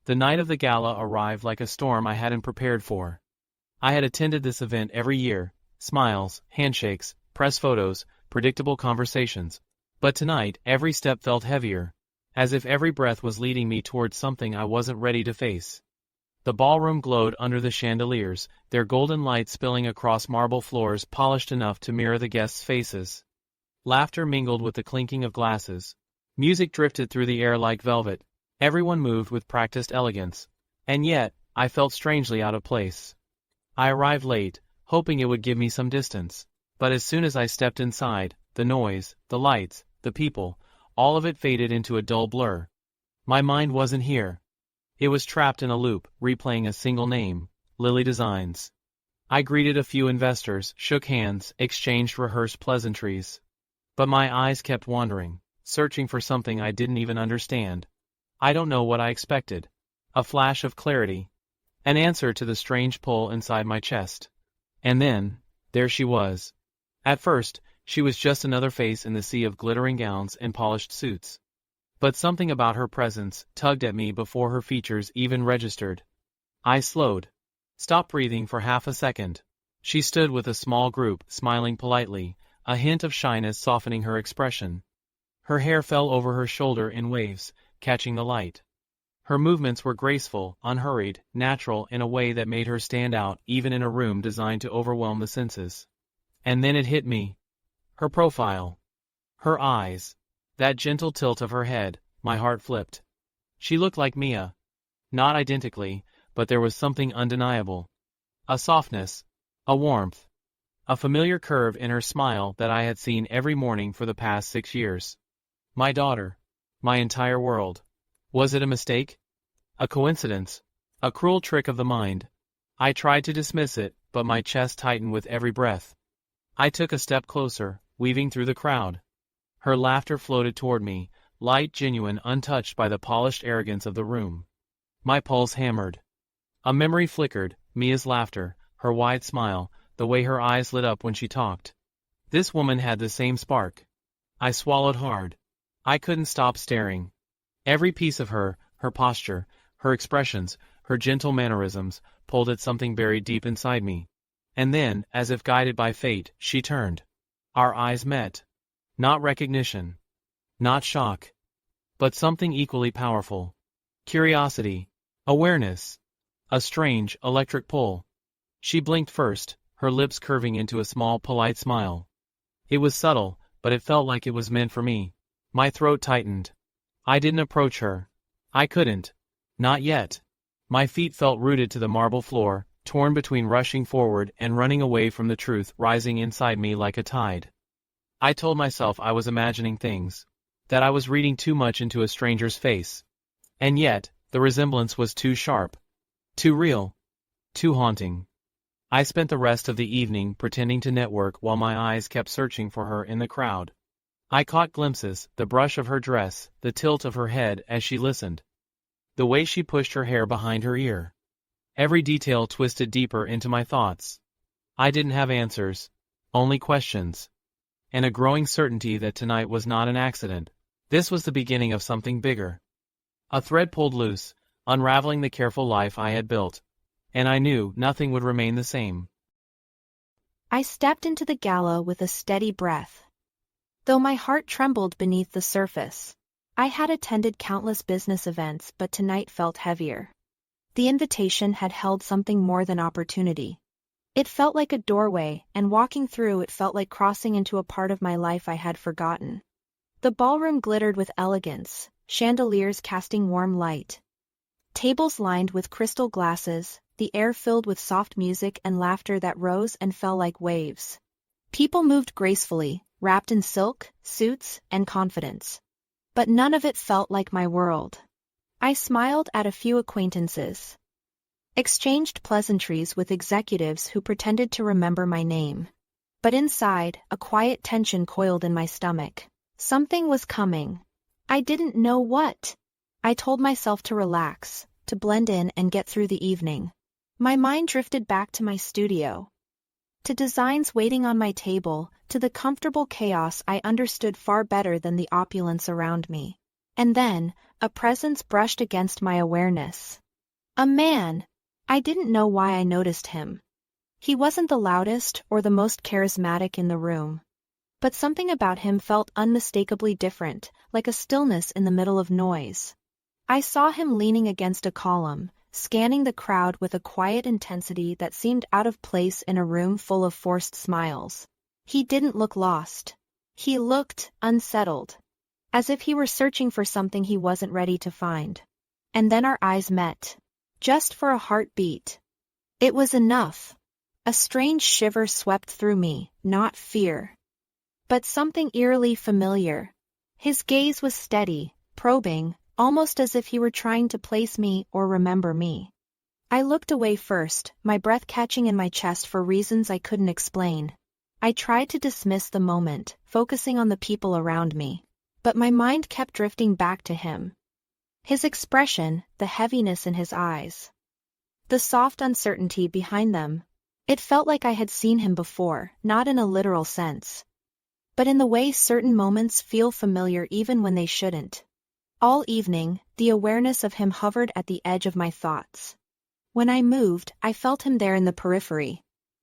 The night of the gala arrived like a storm I hadn't prepared for. I had attended this event every year, smiles, handshakes, press photos, predictable conversations. But tonight, every step felt heavier, as if every breath was leading me towards something I wasn't ready to face. The ballroom glowed under the chandeliers, their golden light spilling across marble floors polished enough to mirror the guests' faces. Laughter mingled with the clinking of glasses. Music drifted through the air like velvet. Everyone moved with practiced elegance. And yet, I felt strangely out of place. I arrived late, hoping it would give me some distance. But as soon as I stepped inside, the noise, the lights, the people, all of it faded into a dull blur. My mind wasn't here. It was trapped in a loop, replaying a single name, Lily Designs. I greeted a few investors, shook hands, exchanged rehearsed pleasantries. But my eyes kept wandering, searching for something I didn't even understand. I don't know what I expected. A flash of clarity. An answer to the strange pull inside my chest. And then, there she was. At first, she was just another face in the sea of glittering gowns and polished suits. But something about her presence tugged at me before her features even registered. I slowed. Stopped breathing for half a second. She stood with a small group, smiling politely, a hint of shyness softening her expression. Her hair fell over her shoulder in waves, catching the light. Her movements were graceful, unhurried, natural in a way that made her stand out even in a room designed to overwhelm the senses. And then it hit me. Her profile. Her eyes. That gentle tilt of her head, my heart flipped. She looked like Mia. Not identically, but there was something undeniable. A softness. A warmth. A familiar curve in her smile that I had seen every morning for the past 6 years. My daughter. My entire world. Was it a mistake? A coincidence? A cruel trick of the mind? I tried to dismiss it, but my chest tightened with every breath. I took a step closer, weaving through the crowd. Her laughter floated toward me, light, genuine, untouched by the polished arrogance of the room. My pulse hammered. A memory flickered, Mia's laughter, her wide smile, the way her eyes lit up when she talked. This woman had the same spark. I swallowed hard. I couldn't stop staring. Every piece of her, her posture, her expressions, her gentle mannerisms, pulled at something buried deep inside me. And then, as if guided by fate, she turned. Our eyes met. Not recognition. Not shock. But something equally powerful. Curiosity. Awareness. A strange, electric pull. She blinked first, her lips curving into a small, polite smile. It was subtle, but it felt like it was meant for me. My throat tightened. I didn't approach her. I couldn't. Not yet. My feet felt rooted to the marble floor, torn between rushing forward and running away from the truth rising inside me like a tide. I told myself I was imagining things, that I was reading too much into a stranger's face. And yet, the resemblance was too sharp. Too real. Too haunting. I spent the rest of the evening pretending to network while my eyes kept searching for her in the crowd. I caught glimpses, the brush of her dress, the tilt of her head as she listened. The way she pushed her hair behind her ear. Every detail twisted deeper into my thoughts. I didn't have answers, only questions. And a growing certainty that tonight was not an accident. This was the beginning of something bigger. A thread pulled loose, unraveling the careful life I had built. And I knew nothing would remain the same. I stepped into the gala with a steady breath. Though my heart trembled beneath the surface. I had attended countless business events, but tonight felt heavier. The invitation had held something more than opportunity. It felt like a doorway, and walking through it felt like crossing into a part of my life I had forgotten. The ballroom glittered with elegance, chandeliers casting warm light. Tables lined with crystal glasses, the air filled with soft music and laughter that rose and fell like waves. People moved gracefully, wrapped in silk, suits, and confidence. But none of it felt like my world. I smiled at a few acquaintances. Exchanged pleasantries with executives who pretended to remember my name. But inside, a quiet tension coiled in my stomach. Something was coming. I didn't know what. I told myself to relax, to blend in and get through the evening. My mind drifted back to my studio. To designs waiting on my table, to the comfortable chaos I understood far better than the opulence around me. And then, a presence brushed against my awareness. A man. I didn't know why I noticed him. He wasn't the loudest or the most charismatic in the room. But something about him felt unmistakably different, like a stillness in the middle of noise. I saw him leaning against a column, scanning the crowd with a quiet intensity that seemed out of place in a room full of forced smiles. He didn't look lost. He looked unsettled, as if he were searching for something he wasn't ready to find. And then our eyes met. Just for a heartbeat. It was enough. A strange shiver swept through me, not fear, but something eerily familiar. His gaze was steady, probing, almost as if he were trying to place me or remember me. I looked away first, my breath catching in my chest for reasons I couldn't explain. I tried to dismiss the moment, focusing on the people around me. But my mind kept drifting back to him. His expression, the heaviness in his eyes. The soft uncertainty behind them. It felt like I had seen him before, not in a literal sense, but in the way certain moments feel familiar even when they shouldn't. All evening, the awareness of him hovered at the edge of my thoughts. When I moved, I felt him there in the periphery.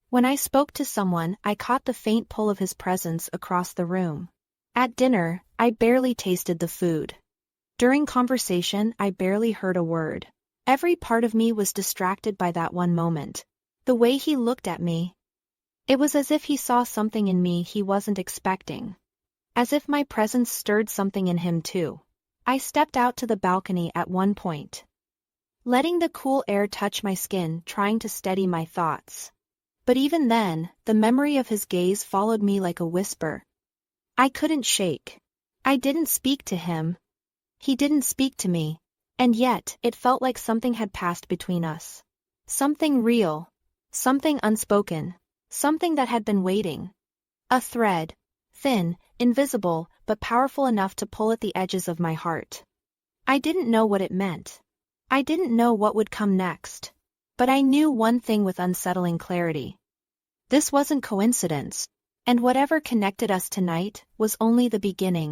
When I spoke to someone, I caught the faint pull of his presence across the room. At dinner, I barely tasted the food. During conversation, I barely heard a word. Every part of me was distracted by that one moment. The way he looked at me. It was as if he saw something in me he wasn't expecting. As if my presence stirred something in him too. I stepped out to the balcony at one point, letting the cool air touch my skin, trying to steady my thoughts. But even then, the memory of his gaze followed me like a whisper. I couldn't shake. I didn't speak to him. He didn't speak to me. And yet, it felt like something had passed between us. Something real. Something unspoken. Something that had been waiting. A thread. Thin, invisible, but powerful enough to pull at the edges of my heart. I didn't know what it meant. I didn't know what would come next. But I knew one thing with unsettling clarity. This wasn't coincidence. And whatever connected us tonight was only the beginning.